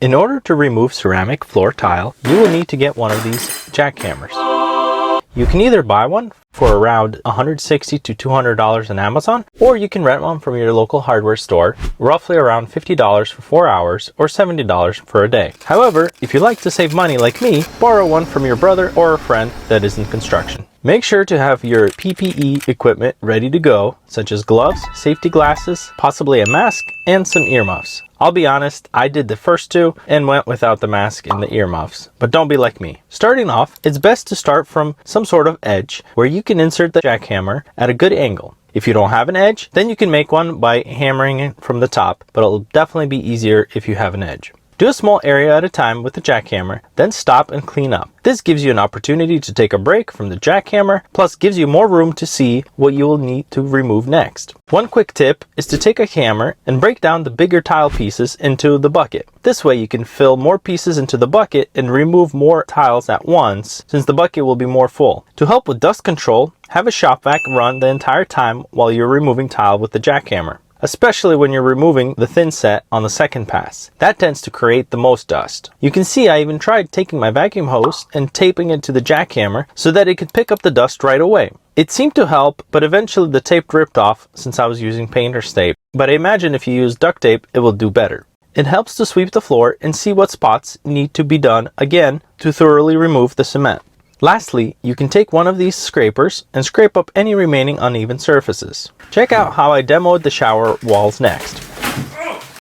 In order to remove ceramic floor tile, you will need to get one of these jackhammers. You can either buy one for around $160 to $200 on Amazon, or you can rent one from your local hardware store, roughly around $50 for 4 hours or $70 for a day. However, if you like to save money like me, borrow one from your brother or a friend that is in construction. Make sure to have your PPE equipment ready to go, such as gloves, safety glasses, possibly a mask, and some earmuffs. I'll be honest, I did the first two and went without the mask and the earmuffs, but don't be like me. Starting off, it's best to start from some sort of edge where you can insert the jackhammer at a good angle. If you don't have an edge, then you can make one by hammering it from the top, but it'll definitely be easier if you have an edge. Do a small area at a time with the jackhammer, then stop and clean up. This gives you an opportunity to take a break from the jackhammer, plus gives you more room to see what you will need to remove next. One quick tip is to take a hammer and break down the bigger tile pieces into the bucket. This way you can fill more pieces into the bucket and remove more tiles at once, since the bucket will be more full. To help with dust control, have a shop vac run the entire time while you're removing tile with the jackhammer, especially when you're removing the thin set on the second pass. That tends to create the most dust. You can see I even tried taking my vacuum hose and taping it to the jackhammer so that it could pick up the dust right away. It seemed to help, but eventually the tape ripped off since I was using painter's tape. But I imagine if you use duct tape, it will do better. It helps to sweep the floor and see what spots need to be done again to thoroughly remove the cement. Lastly, you can take one of these scrapers and scrape up any remaining uneven surfaces. Check out how I demoed the shower walls next.